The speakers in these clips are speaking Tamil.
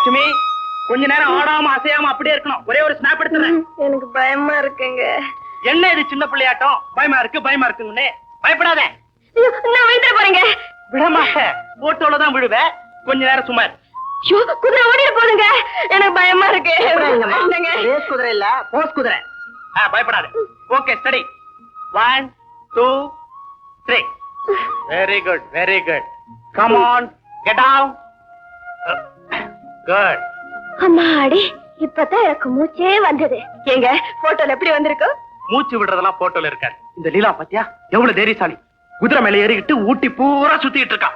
லட்சுமி கொஞ்ச நேரம் ஆடாம அசையாம அப்படியே இருக்கணும். ஒரே ஒரு ஸ்னாப் எடுத்துறேன். எனக்கு பயமா இருக்குங்க. என்ன இது சின்ன பிள்ளையாட்டம்? பயமா இருக்குன்னு பயப்படாத. நான் விழுந்துட போறேங்க. விடமாட்ட, போட்டோலதான் விழுவேன். கொஞ்ச நேரம் சுமார். குதிரை ஓடிட போதுங்க. எனக்கு பயமா இருக்கு. குதிரை இல்ல, போஸ் குதிரை. பயப்படாத. Okay, steady. 1 2 3. Very good, very good. Come on, get down. Good. அம்மாடி, இப்பதான் எனக்கு மூச்சே வந்தது. எங்க போட்டோல எப்படி வந்திருக்கு? மூச்சு விடுறதெல்லாம் போட்டோல இருக்காது. இந்த லீலா பத்தியா எவ்வளவு தைரியசாலி. குதிரை மேல ஏறிக்கிட்டு ஊட்டி பூரா சுத்திட்டு இருக்கா.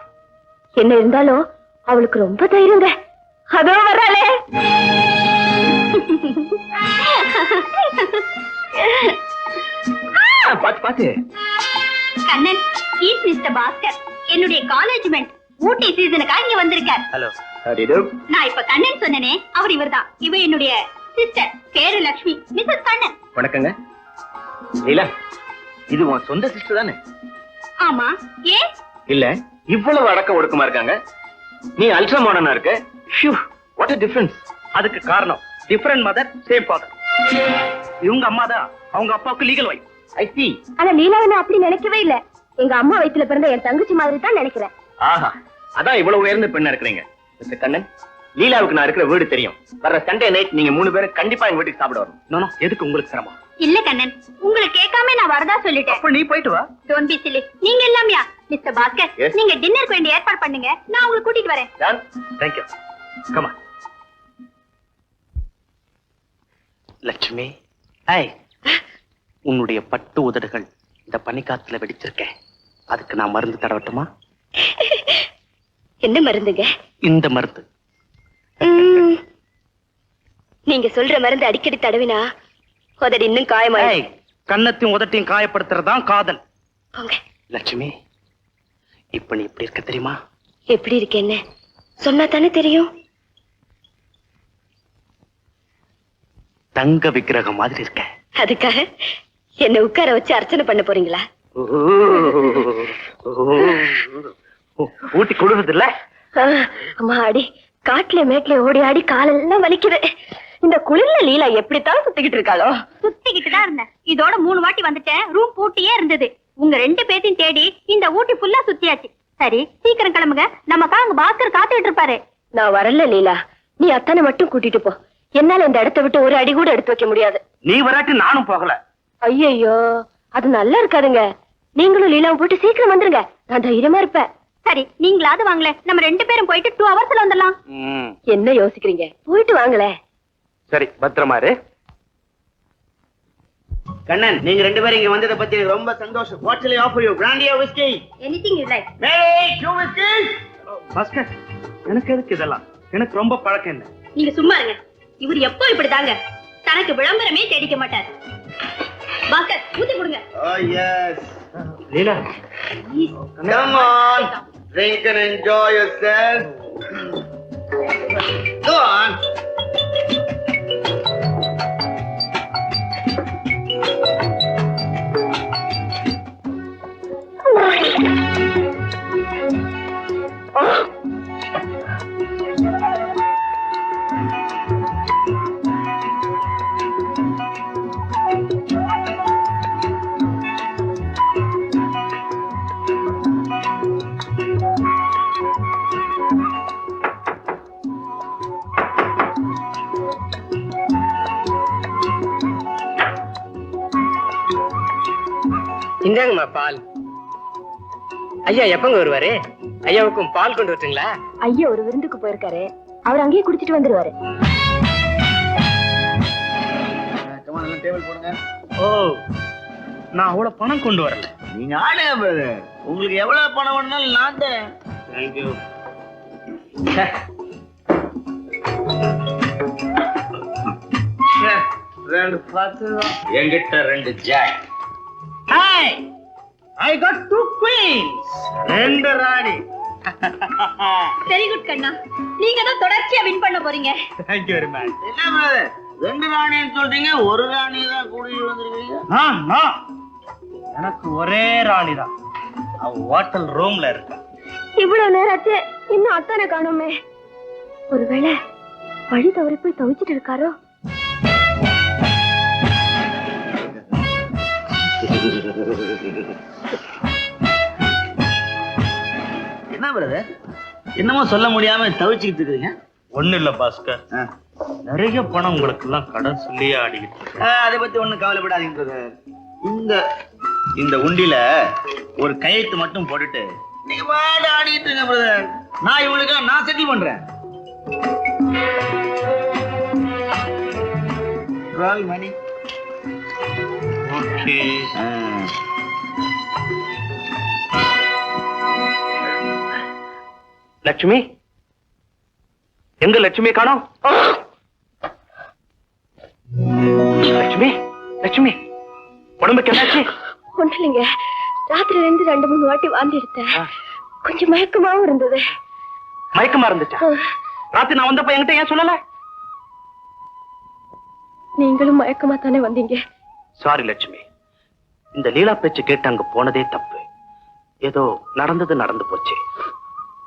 என்ன இருந்தாலும் அவளுக்கு ரொம்ப தைரியங்க. அதோ வராளே. பாத்து கண்ணன், இஸ் மிஸ்டர் பாஸ்கர். என்னுடைய காலேஜ் மெட் ஊட்டி சீசனுக்கா இங்க வந்திருக்கார். ஹலோ. நான் இப்ப கண்ணன் சொன்னனே, அவர் இவர்தான். இவ என்னுடைய சிஸ்டர், பேரு லட்சுமி, மிஸ்ஸஸ் கண்ணன். வணக்கங்க. லீலா, இது உன் சொந்த சிஸ்டர் தானே? ஆமா. ஏன்? இல்ல, இவ்வளவு அடக்க ஒடுக்கமா இருக்காங்க. நீ அல்ட்ரா மாடர்னா இருக்க. What a difference. அதுக்கு காரணம் டிஃபரண்ட் மதர் சேம் ஃபாதர். இவங்க அம்மா தான் அவங்க அப்பாவுக்கு லீகல் வைஃப். ஐ see. ஆனா லீலாவை நான் அப்படி நினைக்கவே இல்ல. எங்க அம்மா வயித்துல பிறந்த என் தங்கச்சி மாதிரி தான் நினைக்கிறேன். ஆஹா, அதான் இவ்வளவு உயர்ந்த பெண்ணா இருக்கிறீங்க. மிஸ்டர் கண்ணன், லீலாவுக்கு நான் இருக்கிற வீடு தெரியும். வர சண்டே நைட் நீங்க 3 பேரும் கண்டிப்பா எங்க வீட்டுக்கு சாப்பிட வரணும். நோ, எதுக்கு உங்களுக்கு சிரமம்? இல்ல கண்ணன், உங்களை கேட்காம நான் வரதா சொல்லிட்டேன். அப்ப நீ போயிட்டு வா. Don't be chilli. நீங்க எல்லாம்யா மிஸ்டர் பாஸ்கர், நீங்க டின்னருக்கு வேண்டிய ஏற்பாடு பண்ணுங்க. நான் உங்களை கூட்டிட்டு வரேன். Done. Thank you. Come on. Lakshmi, ஏய், உன்னுடைய பட்டு உதடுகள் இந்த பனிக்காத்துல வெடிச்சிருக்கேன். அதுக்கு நான் மருந்து தடவட்டுமா? என்ன மருந்துங்க? இந்த மருந்து. நீங்க சொல்ற மருந்து அடிக்கடி தடவினா உதடு இன்னும் காயமா. கண்ணத்தையும் உதட்டையும் காயப்படுத்துறதுதான் காதல். போங்க. லட்சுமி, இப்ப நீ எப்படி இருக்க தெரியுமா? எப்படி இருக்கேன்னு சொன்னா தானே தெரியும். தங்க விக்கிரகம் மாதிரி இருக்க. அதுக்காக என்ன உட்கார வச்சு அர்ச்சனை பண்ண போறீங்களா? ஊட்டி கொடுக்குது இல்ல? அம்மா அடி, காட்டுல மேட்ல ஓடி ஆடி காலெல்லாம் வலிக்குது. இந்த குளிர்ல லீலா எப்படித்தான் சுத்திக்கிட்டு இருக்காளோ? சுத்திக்கிட்டு தான் இருந்தேன். இதோட 3 வாட்டி வந்துட்டேன். ரூம் பூட்டியே இருந்தது. உங்க 2 பேத்தையும் தேடி இந்த ஊட்டி ஃபுல்லா சுத்தியாச்சு. சரி, சீக்கிரம் கிளம்புங்க. நமக்காக அங்க பாஸ்கர் காத்துக்கிட்டு இருப்பாரு. நான் வரல லீலா, நீ அத்தானை மட்டும் கூட்டிட்டு போ. என்னால இந்த இடத்தை விட்டு ஒரு அடி கூட எடுத்து வைக்க முடியாது. நீ வராட்டி நானும் போகல. ஐயோ, அது நல்லா இருக்காதுங்க. நீங்களும் லீலாவும் போட்டு சீக்கிரம் வந்துருங்க. நான் தைரியமா இருப்பேன். சரி, நீங்களாவது வாங்கல. நம்ம 2 பேரும் போயிட்டு 2 ஹவர்ஸ்ல வந்துடலாம். என்ன யோசிக்கிறீங்க? போயிட்டு வாங்களே. சரி, பத்திரமா இரு. கண்ணன், நீங்க 2 பேரும் இங்க வந்ததை பத்தி எனக்கு ரொம்ப சந்தோஷம். What shall I offer you? Brandy or whiskey? Anything you like. Mary, 2 whiskeys. Bhaskar, எனக்கு எதுக்கு இதெல்லாம்? எனக்கு ரொம்ப பழக்கம் இல்லை. நீங்க சும்மா இருங்க. இவர் எப்போ இப்படிதாங்க. தனக்கு விளம்பரமே தேடிக்க மாட்டார். பாஸ்கர், ஊத்தி கொடுங்க. Oh yes. Leela, come on, drink and enjoy yourself. Go on. இந்தாங்கம்மா பால். ஐயா எப்பங்க வருவாரு? ஐயாவுக்கும் பால் கொண்டு வரட்டுங்களா? ஐயா ஒரு விருந்துக்கு போயிருக்காரு. அவர் அங்கேயே குடிச்சிட்டு வந்துருவாரு. ஓ, நான் அவ்வளவு பணம் கொண்டு வரல. நீங்க ஆடுங்க, உங்களுக்கு எவ்வளவு பணம் வேணும்னாலும் நான் தரேன். தேங்க்யூ. என்கிட்ட 2 jack. Hi, I got 2 queens. 2 ராணி. வெரி குட் கண்ணா. நீங்க தான் தொடர்ச்சியா வின் பண்ண போறீங்க. Thank you very much. என்ன பிரதர், 2 ராணின்னு சொல்றீங்க, ஒரு ராணி தான் கூட்டிட்டு வந்திருக்கீங்க? எனக்கு ஒரே ராணி தான். அவ ஹோட்டல் ரூம்ல இருக்கா. இவ்வளவு நேரம் ஆச்சு, இன்னும் அத்தானை காணோமே. ஒருவேளை வழி தவறி போய் தவிச்சிட்டு இருக்காரோ? என்ன பிரதர், என்னமோ சொல்ல முடியாம தவிச்சுக்கிட்டு இருக்கீங்க? ஒண்ணு இல்ல பாஸ்கர், நிறைய பணம் உங்களுக்கு எல்லாம் கடன் சொல்லியே ஆடிக்கிட்டு இருக்கு. அதை பத்தி ஒண்ணும் கவலைப்படாதீங்க பிரதர். இந்த உண்டியில ஒரு கையெழுத்து மட்டும் போட்டுட்டு நீங்க பாட்டு ஆடிட்டு இருங்க பிரதர். நான் இவங்களுக்கு நான் செட்டில் பண்றேன். மணி ஓகே. லட்சுமி எங்க? லட்சுமி காணோம். லட்சுமி, லட்சுமி உடம்புக்கு என்னாச்சு? ஒண்ணு இல்லைங்க, ராத்திரி 2-3 வாட்டி வாந்தி எடுத்தேன். கொஞ்சம் மயக்கமாவும் இருந்தது. மயக்கமா இருந்துச்சா? ராத்திரி நான் வந்தப்ப என்கிட்ட ஏன் சொல்லல? நீங்களும் மயக்கமா தானே வந்தீங்க? சாரி லட்சுமி, இந்த லீலா பேச்சு கேட்டு அங்க போனதே தப்பு. ஏதோ நடந்தது நடந்து போச்சு.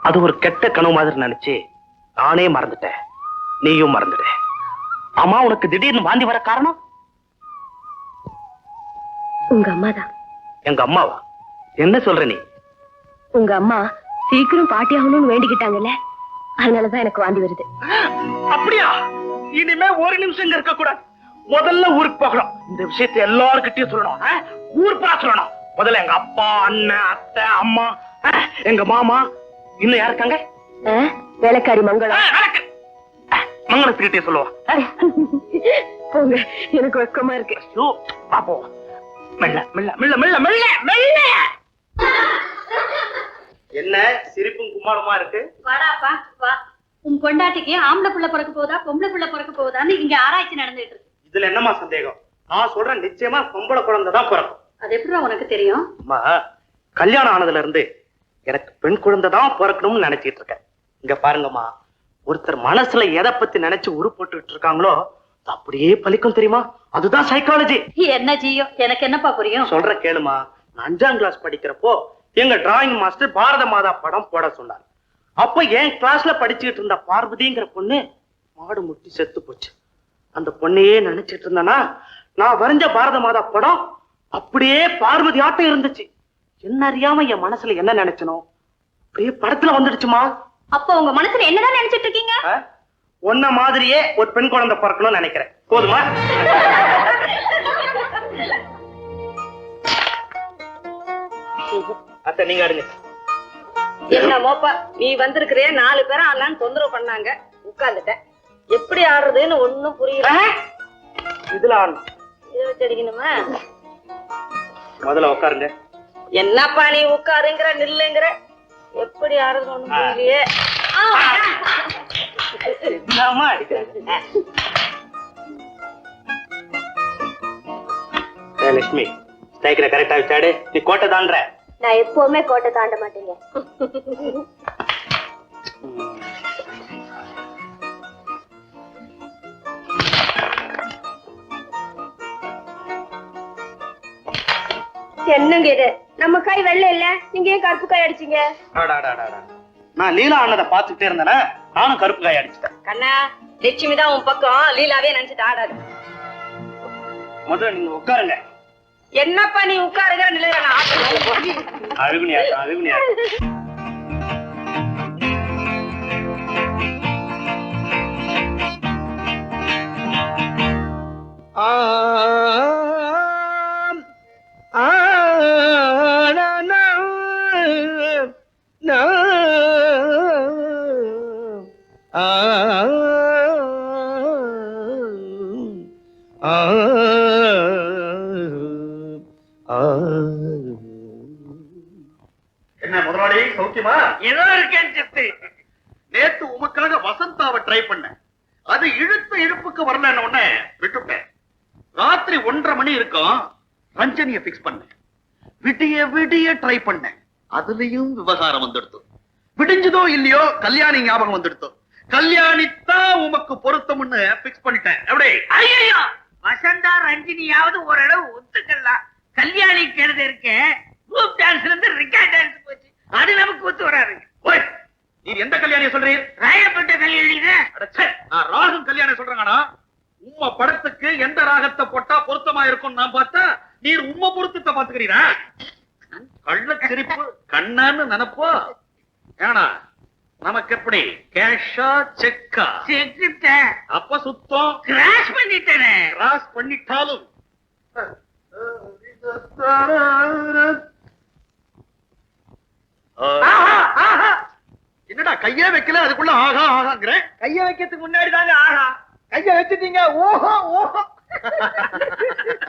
அது ஒரு கெட்ட கனவு மாதிரி நினைச்சு நானே மறந்துட்டேன். நீயும் மறந்துட. அம்மா, உனக்கு திடீர்னு வாந்தி வர காரணம்? உங்க அம்மாதான். எங்க அம்மாவா? என்ன சொல்ற நீ? உங்க அம்மா சீக்கிரம் பாட்டி ஆகணும்னு வேண்டிக்கிட்டாங்கல்ல, அதனாலதான் எனக்கு வாந்தி வருது. அப்படியா? இனிமே ஒரு நிமிஷம் இங்க இருக்க கூடாது. முதல்ல ஊருக்கு போகணும். இந்த விஷயத்தை எல்லார்கிட்டயும் சொல்லணும். ஊருக்கு சொல்லணும். முதல்ல எங்க அப்பா, அண்ணன், அத்தை, அம்மா, எங்க மாமா, இன்னும் யாருக்காங்க? வேலைக்காரி மங்களம். மங்களத்துக்கிட்டே சொல்லுவா. போங்க, எனக்கு வெக்கமா இருக்கு. பாப்போம். மெல்ல மெல்ல மெல்ல மெல்ல மெல்ல மெல்ல. என்ன சிரிப்பும் குமாரமா இருக்கு? வாடாப்பா வா. உன் பொண்டாட்டிக்கு ஆம்பளை புள்ள பிறக்க போதா பொம்பளை புள்ள பிறக்க போதான்னு இங்க ஆராய்ச்சி நடந்துட்டு இருக்கு. இதுல என்னமா சந்தேகம்? நான் சொல்றேன், நிச்சயமா பொம்பளை குழந்தைதான் பிறக்கும். அது எப்படி உனக்கு தெரியும்? அம்மா, கல்யாணம் ஆனதுல இருந்து எனக்கு பெண் குழந்தை தான் பிறக்கணும்னு நினைச்சிட்டு இருக்கேன். இங்க பாருங்கம்மா, ஒருத்தர் மனசுல எதை பத்தி நினைச்சு உருப்போட்டு இருக்காங்களோ அப்படியே பலிக்கும், தெரியுமா? அதுதான் சைக்காலஜி. என்ன செய்யும், எனக்கு என்னப்பா புரியும்? சொல்ற கேளுமா. நான் 5ஆம் கிளாஸ் படிக்கிறப்போ எங்க டிராயிங் மாஸ்டர் பாரத மாதா படம் போட சொன்னார். அப்ப என் கிளாஸ்ல படிச்சுட்டு இருந்த பார்வதிங்கிற பொண்ணு மாடு முட்டி செத்து போச்சு. அந்த பொண்ணையே நினைச்சிட்டு இருந்தனா நான் வரைஞ்ச பாரத மாதா படம் அப்படியே பார்வதி ஆட்டம் இருந்துச்சு. என்ன அறியாம என் மனசுல என்ன நினைச்சனோ அப்படியே படத்துல வந்துடுச்சுமா. அப்ப உங்க மனசுல என்னதான் நினைச்சிட்டு இருக்கீங்க? உன்ன மாதிரியே ஒரு பெண் குழந்தை பிறக்கணும்னு நினைக்கிறேன். போதுமா? அத்தை, நீங்க அடுங்க. என்னமோப்பா, நீ வந்திருக்கிறே 4 பேரை ஆடலான்னு தொந்தரவு பண்ணாங்க, உட்கார்ந்துட்டேன். எப்படி ஆடுறதுன்னு ஒண்ணும் புரியல. இதுல ஆடணும். இதை வச்சு அடிக்கணுமா? முதல்ல உட்காருங்க. என்னப்பா நீ உட்காருங்கிற நில்லுங்கிற, எப்படி ஆடுறது ஒண்ணும் புரியலையே. லட்சுமி, ஸ்டைக்கரை கரெக்டா வச்சாடு. நீ கோட்டை தாண்ட. நான் எப்பவுமே கோட்டை தாண்ட மாட்டேங்க. என்னங்க இது? நம்ம கை வெள்ளை இல்ல, நீங்க ஏன் கருப்பு காய் அடிச்சீங்க? நான் லீலா ஆனதை பாத்துக்கிட்டே இருந்தேன்னா நானும் கருப்பு காய் அடிச்சுட்டேன். கண்ணா, லட்சுமி தான் உன் பக்கம், லீலாவே நினைச்சிட்டு ஆடாது. முதல்ல நீங்க உட்காருங்க. என்னப்பா நீ உட்காருங்கிற நிலையில நான் ஆடுறேன். அழுகுனியா அழுகுனியா. என்ன முதலாளி, சௌக்கியமா? ஏதோ இருக்கேன் சித்தி. நேத்து உமக்காக வசந்தாவை ட்ரை பண்ணேன். அது இழுத்த இழுப்புக்கு வரலன்னு உடனே விட்டுட்டேன். ராத்திரி 1:30 மணி இருக்கும், ரஞ்சனிய பிக்ஸ் பண்ணேன். விடிய விடிய ட்ரை பண்ணேன். அதுலயும் விவகாரம் வந்துடுத்து. விடிஞ்சதோ இல்லையோ கல்யாணி ஞாபகம் வந்துடுத்து. கல்யாணித்தான் உமக்கு பொருத்தம்னு பிக்ஸ் பண்ணிட்டேன். எப்படி? ஐயோ, வசந்தா ரஞ்சினியாவது ஓரளவு ஒத்துக்கலாம். கல்யாணி கழுத இருக்க குரூப் டான்ஸ்ல இருந்து ரிக்கார்ட் டான்ஸ் போச்சு, அது நமக்கு ஒத்து வராது. ஓய், நீ இது எந்த கல்யாணி சொல்றீர்? ராயப்பட்ட கல்யாணி. நான் ராகம் கல்யாணி சொல்றேங்கண்ணா. உம்ம படத்துக்கு எந்த ராகத்தை போட்டா பொருத்தமா இருக்கும் நான் பார்த்தா நீர் உம்ம பொருத்தத்தை பாத்துக்கிறீரா? கள்ள சிரிப்பு கண்ணான்னு நினைப்போ. ஏனா நமக்கு எப்படி கேஷா செக்கா? செக்கிட்டேன். அப்ப சுத்தம் கிராஸ் பண்ணிட்டேனே. கிராஸ் பண்ணிட்டாலும் என்னடா கையே வைக்கல அதுக்குள்ள ஆகா ஆகாங்கிற? கைய வைக்கிறதுக்கு முன்னாடி தாங்க ஆஹா, கைய வச்சுட்டீங்க ஓஹோ ஓஹோ.